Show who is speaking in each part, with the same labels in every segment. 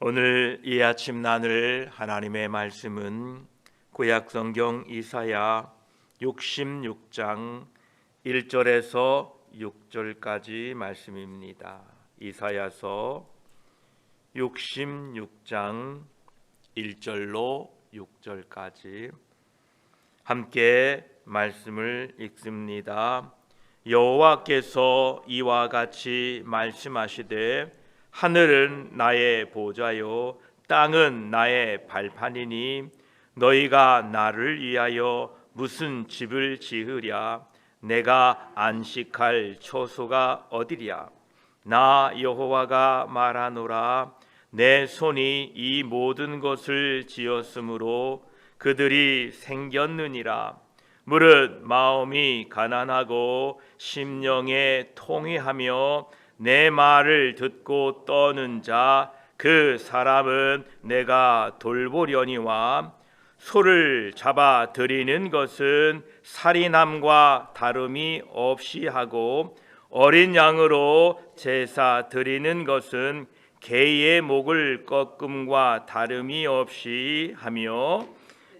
Speaker 1: 오늘 이 아침 나눌 하나님의 말씀은 구약성경 이사야 66장 1절에서 6절까지 말씀입니다. 이사야서 66장 1절로 6절까지 함께 말씀을 읽습니다. 여호와께서 이와 같이 말씀하시되 하늘은 나의 보좌요 땅은 나의 발판이니 너희가 나를 위하여 무슨 집을 지으랴. 내가 안식할 처소가 어디랴. 나 여호와가 말하노라. 내 손이 이 모든 것을 지었으므로 그들이 생겼느니라. 무릇 마음이 가난하고 심령에 통회하며 내 말을 듣고 떠는 자 그 사람은 내가 돌보려니와 소를 잡아 들이는 것은 살인함과 다름이 없이 하고 어린 양으로 제사 드리는 것은 개의 목을 꺾음과 다름이 없이 하며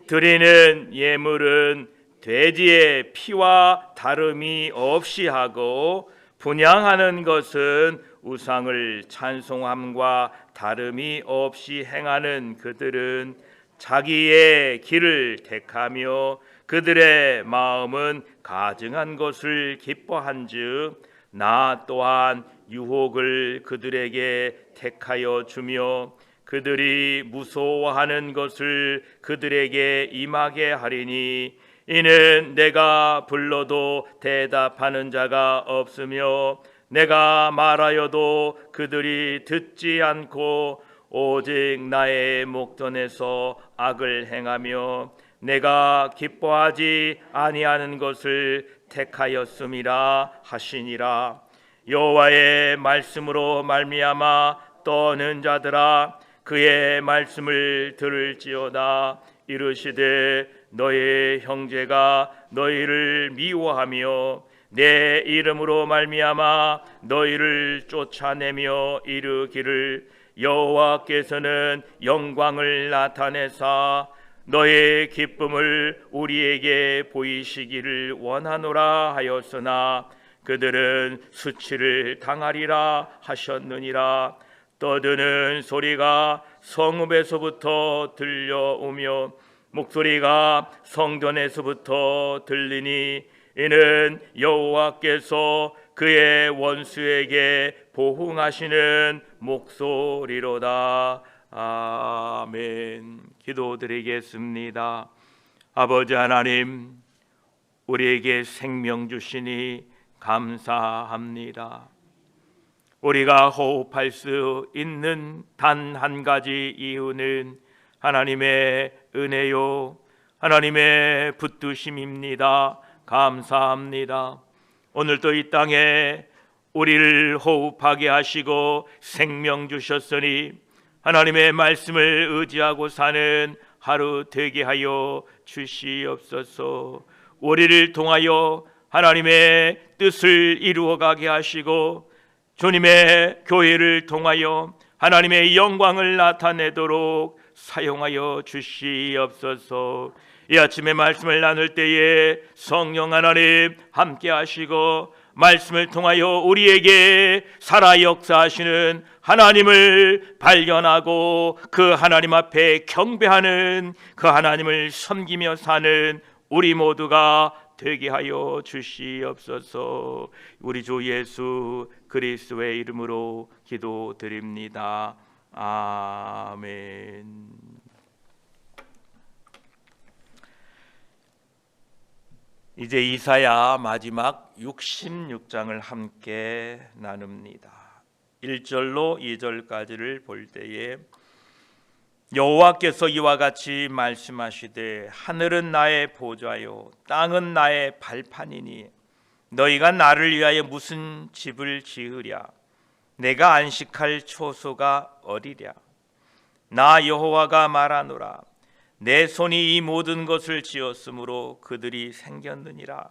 Speaker 1: 드리는 예물은 돼지의 피와 다름이 없이 하고 분향하는 것은 우상을 찬송함과 다름이 없이 행하는 그들은 자기의 길을 택하며 그들의 마음은 가증한 것을 기뻐한즉 나 또한 유혹을 그들에게 택하여 주며 그들이 무서워하는 것을 그들에게 임하게 하리니 이는 내가 불러도 대답하는 자가 없으며 내가 말하여도 그들이 듣지 않고 오직 나의 목전에서 악을 행하며 내가 기뻐하지 아니하는 것을 택하였음이라 하시니라. 여호와의 말씀으로 말미암아 떠는 자들아 그의 말씀을 들을지어다. 이르시되 너의 형제가 너희를 미워하며 내 이름으로 말미암아 너희를 쫓아내며 이르기를 여호와께서는 영광을 나타내사 너의 기쁨을 우리에게 보이시기를 원하노라 하였으나 그들은 수치를 당하리라 하셨느니라. 떠드는 소리가 성읍에서부터 들려오며 목소리가 성전에서부터 들리니 이는 여호와께서 그의 원수에게 보응하시는 목소리로다. 아멘. 기도드리겠습니다. 아버지 하나님, 우리에게 생명 주시니 감사합니다. 우리가 호흡할 수 있는 단 한 가지 이유는 하나님의 은혜요 하나님의 붙드심입니다. 감사합니다. 오늘도 이 땅에 우리를 호흡하게 하시고 생명 주셨으니 하나님의 말씀을 의지하고 사는 하루 되게 하여 주시옵소서. 우리를 통하여 하나님의 뜻을 이루어가게 하시고 주님의 교회를 통하여 하나님의 영광을 나타내도록 사용하여 주시옵소서. 이 아침에 말씀을 나눌 때에 성령 하나님 함께 하시고 말씀을 통하여 우리에게 살아 역사하시는 하나님을 발견하고 그 하나님 앞에 경배하는 그 하나님을 섬기며 사는 우리 모두가 되게 하여 주시옵소서. 우리 주 예수 그리스도의 이름으로 기도드립니다. 아멘. 이제 이사야 마지막 66장을 함께 나눕니다. 1절로 2절까지를 볼 때에 여호와께서 이와 같이 말씀하시되 하늘은 나의 보좌요 땅은 나의 발판이니 너희가 나를 위하여 무슨 집을 지으랴. 내가 안식할 처소가 어디랴. 나 여호와가 말하노라. 내 손이 이 모든 것을 지었으므로 그들이 생겼느니라.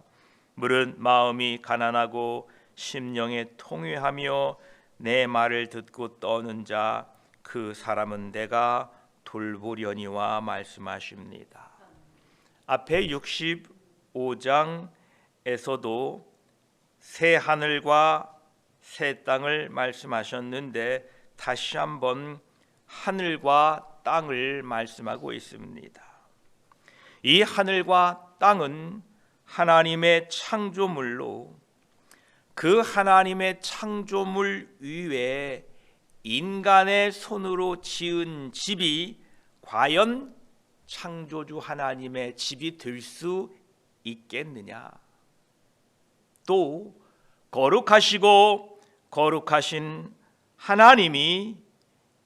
Speaker 1: 물은 마음이 가난하고 심령에 통회하며 내 말을 듣고 떠는 자 그 사람은 내가 돌보려니와 말씀하십니다. 앞에 65장에서도 새 하늘과 새 땅을 말씀하셨는데 다시 한번 하늘과 땅을 말씀하고 있습니다. 이 하늘과 땅은 하나님의 창조물로 그 하나님의 창조물 위에 인간의 손으로 지은 집이 과연 창조주 하나님의 집이 될 수 있겠느냐? 또 거룩하시고 거룩하신 하나님이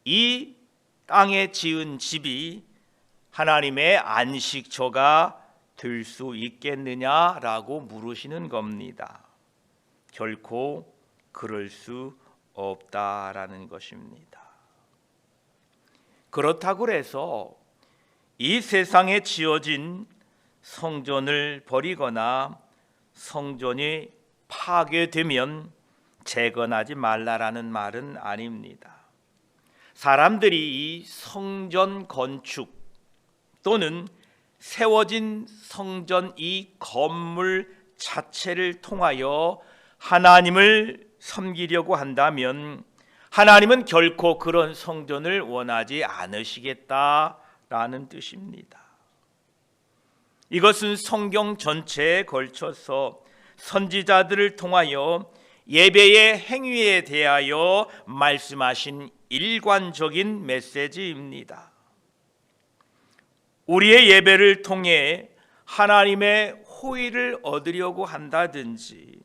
Speaker 1: 이 땅에 지은 집이 하나님의 안식처가 될 수 있겠느냐라고 물으시는 겁니다. 결코 그럴 수 없다라는 것입니다. 그렇다고 해서 이 세상에 지어진 성전을 버리거나 성전이 파괴되면 재건하지 말라라는 말은 아닙니다. 사람들이 이 성전 건축 또는 세워진 성전 이 건물 자체를 통하여 하나님을 섬기려고 한다면 하나님은 결코 그런 성전을 원하지 않으시겠다라는 뜻입니다. 이것은 성경 전체에 걸쳐서 선지자들을 통하여 예배의 행위에 대하여 말씀하신 일관적인 메시지입니다. 우리의 예배를 통해 하나님의 호의를 얻으려고 한다든지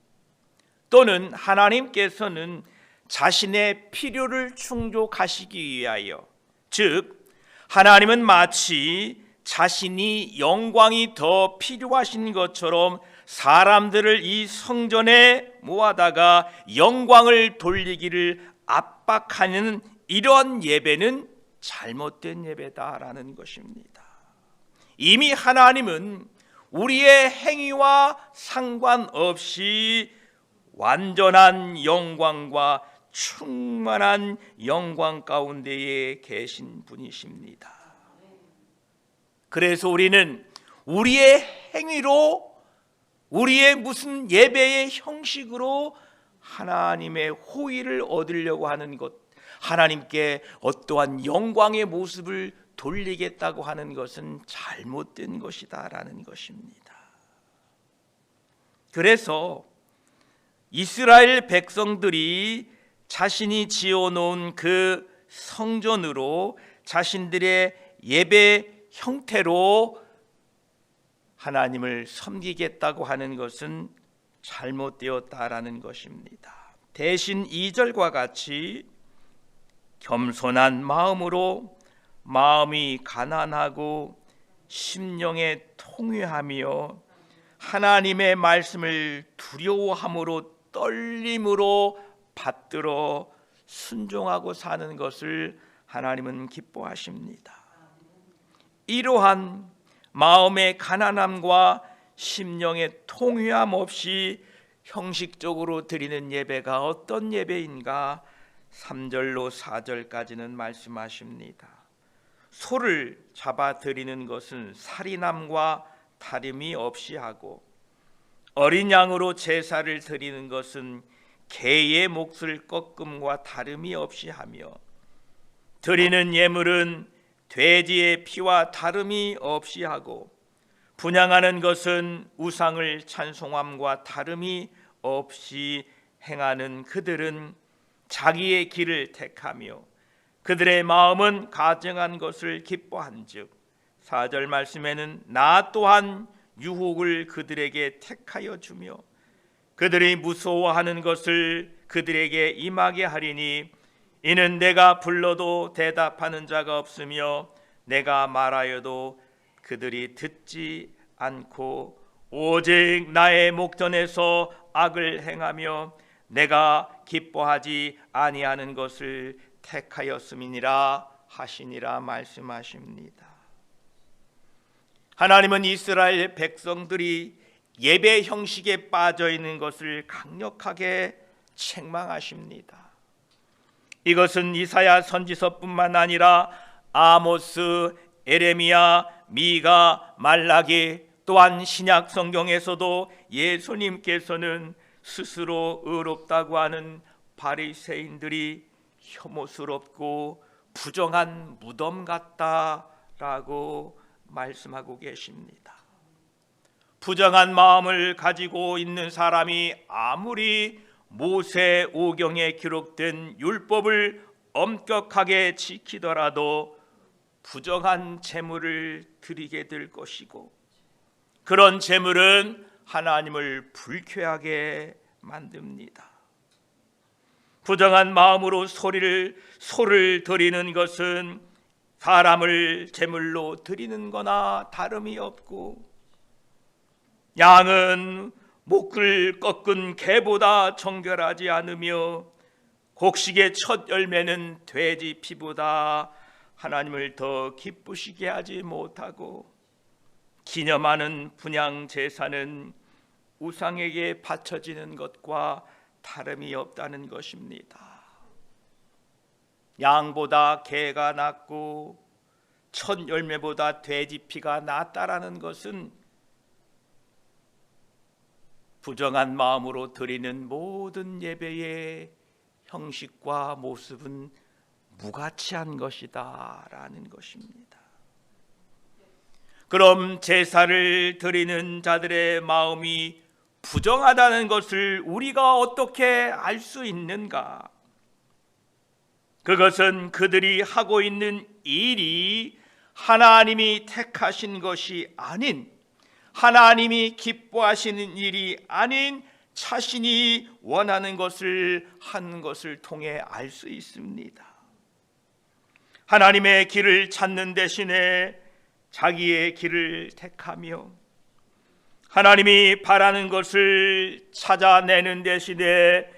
Speaker 1: 또는 하나님께서는 자신의 필요를 충족하시기 위하여, 즉 하나님은 마치 자신이 영광이 더 필요하신 것처럼 사람들을 이 성전에 모아다가 영광을 돌리기를 압박하는 이런 예배는 잘못된 예배다라는 것입니다. 이미 하나님은 우리의 행위와 상관없이 완전한 영광과 충만한 영광 가운데에 계신 분이십니다. 그래서 우리는 우리의 행위로, 우리의 무슨 예배의 형식으로 하나님의 호의를 얻으려고 하는 것, 하나님께 어떠한 영광의 모습을 돌리겠다고 하는 것은 잘못된 것이다라는 것입니다. 그래서 이스라엘 백성들이 자신이 지어놓은 그 성전으로 자신들의 예배 형태로 하나님을 섬기겠다고 하는 것은 잘못되었다라는 것입니다. 대신 2절과 같이 겸손한 마음으로 마음이 가난하고 심령에 통회하며 하나님의 말씀을 두려워함으로 떨림으로 받들어 순종하고 사는 것을 하나님은 기뻐하십니다. 이러한 마음의 가난함과 심령의 통회함 없이 형식적으로 드리는 예배가 어떤 예배인가? 3절로 4절까지는 말씀하십니다. 소를 잡아 드리는 것은 살인함과 다름이 없이 하고 어린 양으로 제사를 드리는 것은 개의 몫을 꺾음과 다름이 없이 하며 드리는 예물은 돼지의 피와 다름이 없이 하고 분향하는 것은 우상을 찬송함과 다름이 없이 행하는 그들은 자기의 길을 택하며 그들의 마음은 가증한 것을 기뻐한즉 4절 말씀에는 나 또한 유혹을 그들에게 택하여 주며 그들이 무서워하는 것을 그들에게 임하게 하리니 이는 내가 불러도 대답하는 자가 없으며 내가 말하여도 그들이 듣지 않고 오직 나의 목전에서 악을 행하며 내가 기뻐하지 아니하는 것을 택하였음이니라 하시니라 말씀하십니다. 하나님은 이스라엘 백성들이 예배 형식에 빠져 있는 것을 강력하게 책망하십니다. 이것은 이사야 선지서뿐만 아니라 아모스, 에레미야, 미가, 말라기, 또한 신약 성경에서도 예수님께서는 스스로 의롭다고 하는 바리새인들이 혐오스럽고 부정한 무덤 같다라고 말씀하고 계십니다. 부정한 마음을 가지고 있는 사람이 아무리 모세 오경에 기록된 율법을 엄격하게 지키더라도 부정한 제물을 드리게 될 것이고, 그런 제물은 하나님을 불쾌하게 만듭니다. 부정한 마음으로 소를 드리는 것은 사람을 제물로 드리는 거나 다름이 없고, 양은 목을 꺾은 개보다 정결하지 않으며 곡식의 첫 열매는 돼지 피보다 하나님을 더 기쁘시게 하지 못하고, 기념하는 분향 제사는 우상에게 바쳐지는 것과 다름이 없다는 것입니다. 양보다 개가 낫고 첫 열매보다 돼지 피가 낫다라는 것은 부정한 마음으로 드리는 모든 예배의 형식과 모습은 무가치한 것이다 라는 것입니다. 그럼 제사를 드리는 자들의 마음이 부정하다는 것을 우리가 어떻게 알 수 있는가? 그것은 그들이 하고 있는 일이 하나님이 택하신 것이 아닌, 하나님이 기뻐하시는 일이 아닌 자신이 원하는 것을 한 것을 통해 알 수 있습니다. 하나님의 길을 찾는 대신에 자기의 길을 택하며 하나님이 바라는 것을 찾아내는 대신에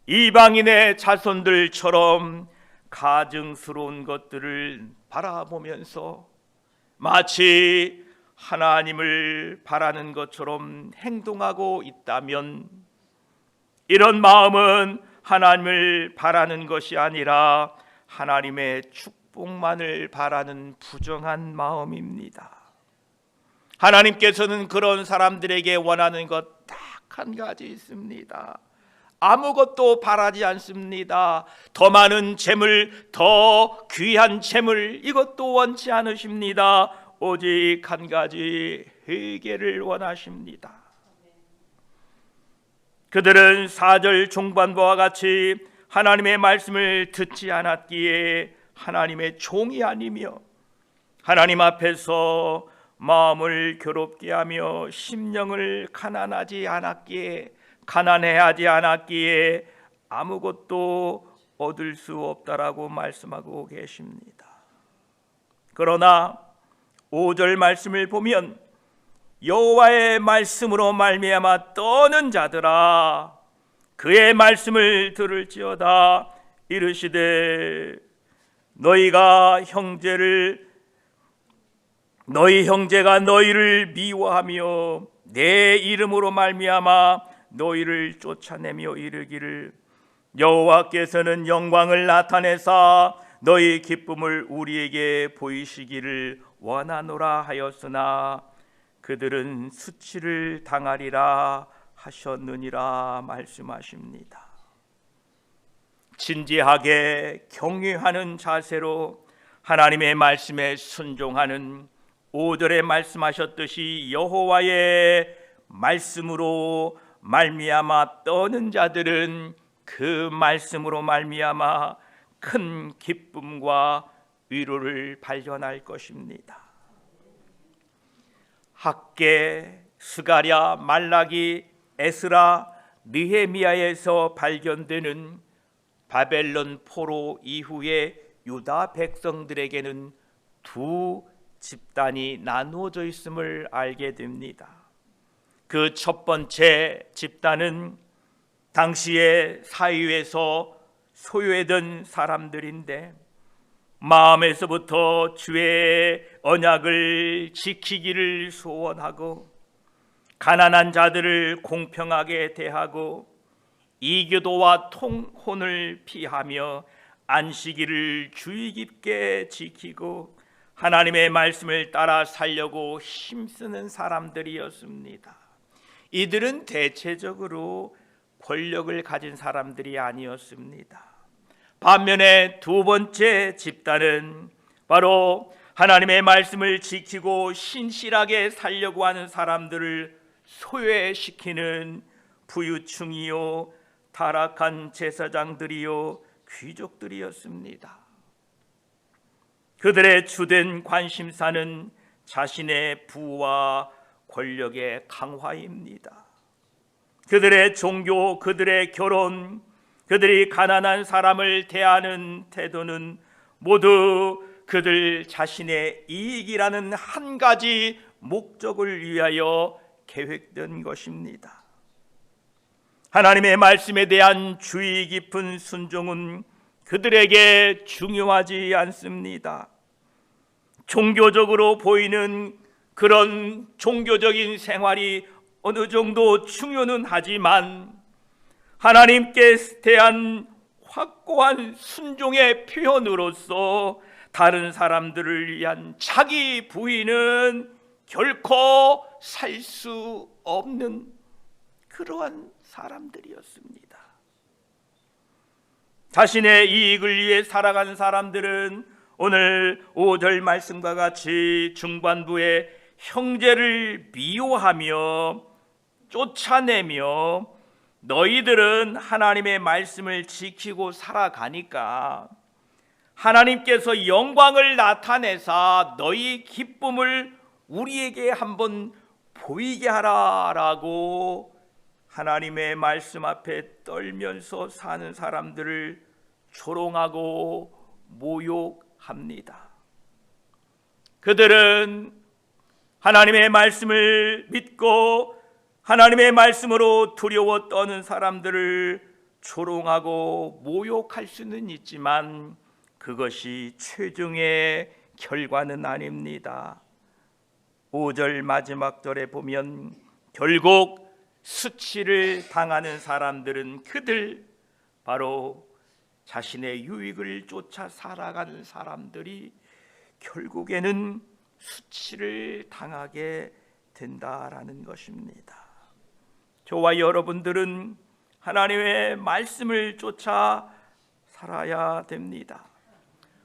Speaker 1: 이방인의 자손들처럼 가증스러운 것들을 바라보면서 마치 하나님을 바라는 것처럼 행동하고 있다면, 이런 마음은 하나님을 바라는 것이 아니라 하나님의 축복만을 바라는 부정한 마음입니다. 하나님께서는 그런 사람들에게 원하는 것 딱 한 가지 있습니다. 아무것도 바라지 않습니다. 더 많은 재물, 더 귀한 재물, 이것도 원치 않으십니다. 오직 한 가지, 회개를 원하십니다. 그들은 4절 중반부와 같이 하나님의 말씀을 듣지 않았기에 하나님의 종이 아니며 하나님 앞에서 마음을 괴롭게 하며 심령을 가난해하지 않았기에 아무것도 얻을 수 없다라고 말씀하고 계십니다. 그러나 5절 말씀을 보면 여호와의 말씀으로 말미암아 떠는 자들아 그의 말씀을 들을지어다. 이르시되 너희 형제가 너희를 미워하며 내 이름으로 말미암아 너희를 쫓아내며 이르기를 여호와께서는 영광을 나타내사 너희 기쁨을 우리에게 보이시기를 원하노라 하였으나 그들은 수치를 당하리라 하셨느니라 말씀하십니다. 진지하게 경외하는 자세로 하나님의 말씀에 순종하는 5절에 말씀하셨듯이 여호와의 말씀으로 말미암아 떠는 자들은 그 말씀으로 말미암아 큰 기쁨과 위로를 발견할 것입니다. 학개, 스가랴, 말라기, 에스라, 느헤미야에서 발견되는 바벨론 포로 이후에 유다 백성들에게는 두 집단이 나누어져 있음을 알게 됩니다. 그 첫 번째 집단은 당시의 사회에서 소유했던 사람들인데 마음에서부터 주의 언약을 지키기를 소원하고 가난한 자들을 공평하게 대하고 이교도와 통혼을 피하며 안식일을 주의 깊게 지키고 하나님의 말씀을 따라 살려고 힘쓰는 사람들이었습니다. 이들은 대체적으로 권력을 가진 사람들이 아니었습니다. 반면에 두 번째 집단은 바로 하나님의 말씀을 지키고 신실하게 살려고 하는 사람들을 소외시키는 부유층이요 타락한 제사장들이요 귀족들이었습니다. 그들의 주된 관심사는 자신의 부와 권력의 강화입니다. 그들의 종교, 그들의 결혼, 그들이 가난한 사람을 대하는 태도는 모두 그들 자신의 이익이라는 한 가지 목적을 위하여 계획된 것입니다. 하나님의 말씀에 대한 주의 깊은 순종은 그들에게 중요하지 않습니다. 종교적으로 보이는 그런 종교적인 생활이 어느 정도 중요는 하지만 하나님께 대한 확고한 순종의 표현으로서 다른 사람들을 위한 자기 부인은 결코 살 수 없는 그러한 사람들이었습니다. 자신의 이익을 위해 살아가는 사람들은 오늘 5절 말씀과 같이 중반부에 형제를 미워하며 쫓아내며 너희들은 하나님의 말씀을 지키고 살아가니까 하나님께서 영광을 나타내사 너희 기쁨을 우리에게 한번 보이게 하라라고 하나님의 말씀 앞에 떨면서 사는 사람들을 조롱하고 모욕합니다. 그들은 하나님의 말씀을 믿고 하나님의 말씀으로 두려워 떠는 사람들을 조롱하고 모욕할 수는 있지만 그것이 최종의 결과는 아닙니다. 5절 마지막 절에 보면 결국 수치를 당하는 사람들은 그들 바로 자신의 유익을 쫓아 살아가는 사람들이 결국에는 수치를 당하게 된다라는 것입니다. 저와 여러분들은 하나님의 말씀을 쫓아 살아야 됩니다.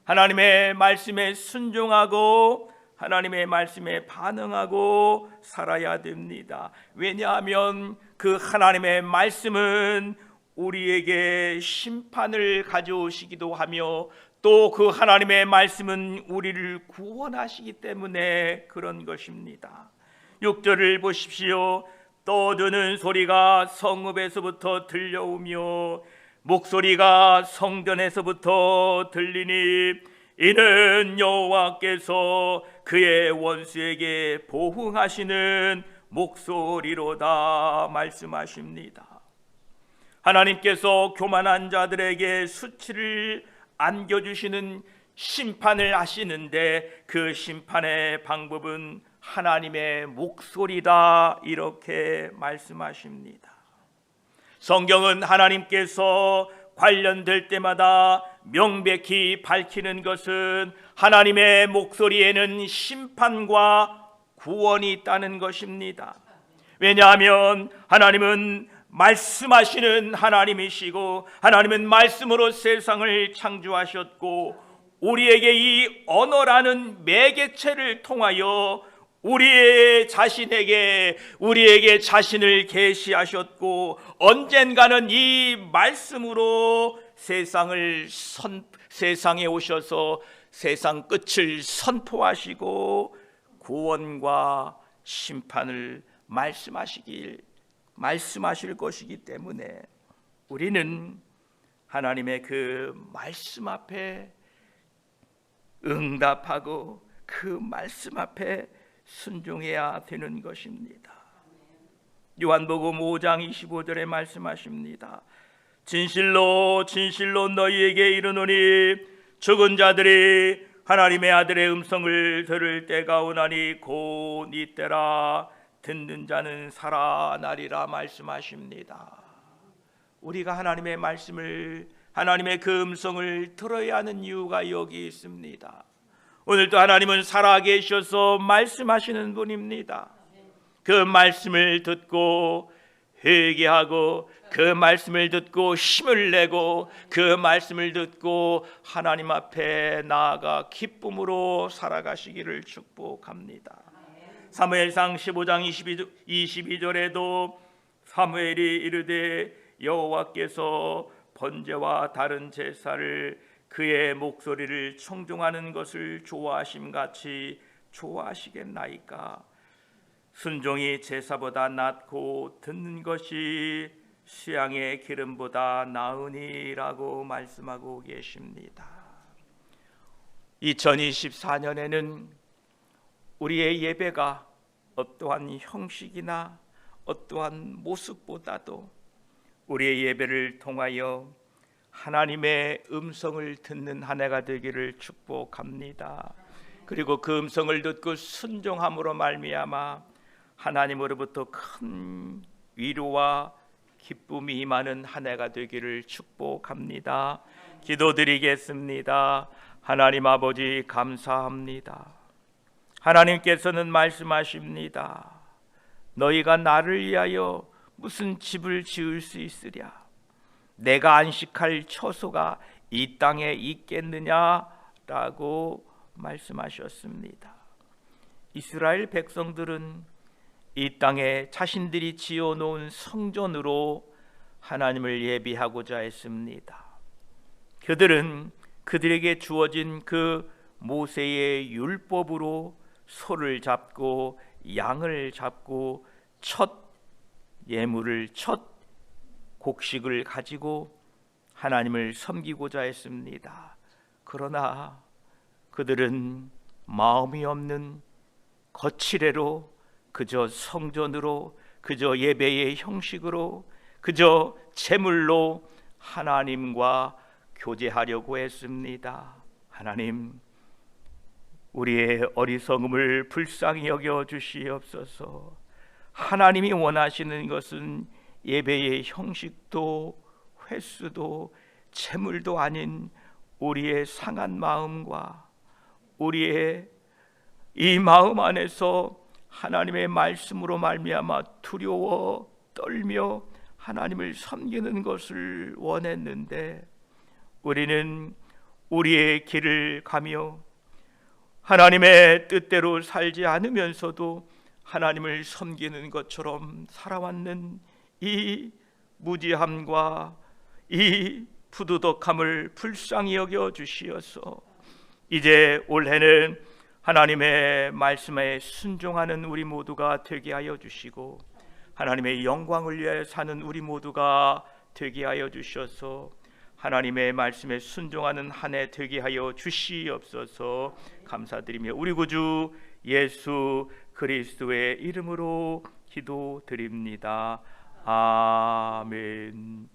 Speaker 1: 하나님의 말씀에 순종하고 하나님의 말씀에 반응하고 살아야 됩니다. 왜냐하면 그 하나님의 말씀은 우리에게 심판을 가져오시기도 하며 또 그 하나님의 말씀은 우리를 구원하시기 때문에 그런 것입니다. 6절을 보십시오. 떠드는 소리가 성읍에서부터 들려오며 목소리가 성전에서부터 들리니 이는 여호와께서 그의 원수에게 보응하시는 목소리로다 말씀하십니다. 하나님께서 교만한 자들에게 수치를 안겨주시는 심판을 하시는데 그 심판의 방법은 하나님의 목소리다 이렇게 말씀하십니다. 성경은 하나님께서 관련될 때마다 명백히 밝히는 것은 하나님의 목소리에는 심판과 구원이 있다는 것입니다. 왜냐하면 하나님은 말씀하시는 하나님이시고 하나님은 말씀으로 세상을 창조하셨고 우리에게 이 언어라는 매개체를 통하여 우리의 자신에게 우리에게 자신을 계시하셨고 언젠가는 이 말씀으로 세상에 오셔서 세상 끝을 선포하시고 구원과 심판을 말씀하실 것이기 때문에 우리는 하나님의 그 말씀 앞에 응답하고 그 말씀 앞에 순종해야 되는 것입니다. 요한복음 5장 25절에 말씀하십니다. 진실로 진실로 너희에게 이르노니 죽은 자들이 하나님의 아들의 음성을 들을 때가 오나니 곧 이때라 듣는 자는 살아나리라 말씀하십니다. 우리가 하나님의 말씀을 하나님의 그 음성을 들어야 하는 이유가 여기 있습니다. 오늘도 하나님은 살아계셔서 말씀하시는 분입니다. 그 말씀을 듣고 회개하고, 그 말씀을 듣고 힘을 내고, 그 말씀을 듣고 하나님 앞에 나아가 기쁨으로 살아가시기를 축복합니다. 사무엘상 15장 22절에도 사무엘이 이르되 여호와께서 번제와 다른 제사를 그의 목소리를 청종하는 것을 좋아하심같이 좋아하시겠나이까. 순종이 제사보다 낫고 듣는 것이 수양의 기름보다 나으니라고 말씀하고 계십니다. 2024년에는 우리의 예배가 어떠한 형식이나 어떠한 모습보다도 우리의 예배를 통하여 하나님의 음성을 듣는 한 해가 되기를 축복합니다. 그리고 그 음성을 듣고 순종함으로 말미암아 하나님으로부터 큰 위로와 기쁨이 임하는 한 해가 되기를 축복합니다. 기도드리겠습니다. 하나님 아버지 감사합니다. 하나님께서는 말씀하십니다. 너희가 나를 위하여 무슨 집을 지을 수 있으랴? 내가 안식할 처소가 이 땅에 있겠느냐라고 말씀하셨습니다. 이스라엘 백성들은 이 땅에 자신들이 지어놓은 성전으로 하나님을 예비하고자 했습니다. 그들은 그들에게 주어진 그 모세의 율법으로 소를 잡고 양을 잡고 첫 예물을, 첫 곡식을 가지고 하나님을 섬기고자 했습니다. 그러나 그들은 마음이 없는 거칠애로 그저 성전으로, 그저 예배의 형식으로, 그저 제물로 하나님과 교제하려고 했습니다. 하나님, 우리의 어리석음을 불쌍히 여겨 주시옵소서. 하나님이 원하시는 것은 예배의 형식도 횟수도 제물도 아닌 우리의 상한 마음과 우리의 이 마음 안에서 하나님의 말씀으로 말미암아 두려워 떨며 하나님을 섬기는 것을 원했는데, 우리는 우리의 길을 가며 하나님의 뜻대로 살지 않으면서도 하나님을 섬기는 것처럼 살아왔는 이 무지함과 이 부도덕함을 불쌍히 여겨 주시어서 이제 올해는 하나님의 말씀에 순종하는 우리 모두가 되게 하여 주시고, 하나님의 영광을 위하여 사는 우리 모두가 되게 하여 주셔서 하나님의 말씀에 순종하는 한 해 되게 하여 주시옵소서. 감사드리며 우리 구주 예수 그리스도의 이름으로 기도드립니다. 아멘.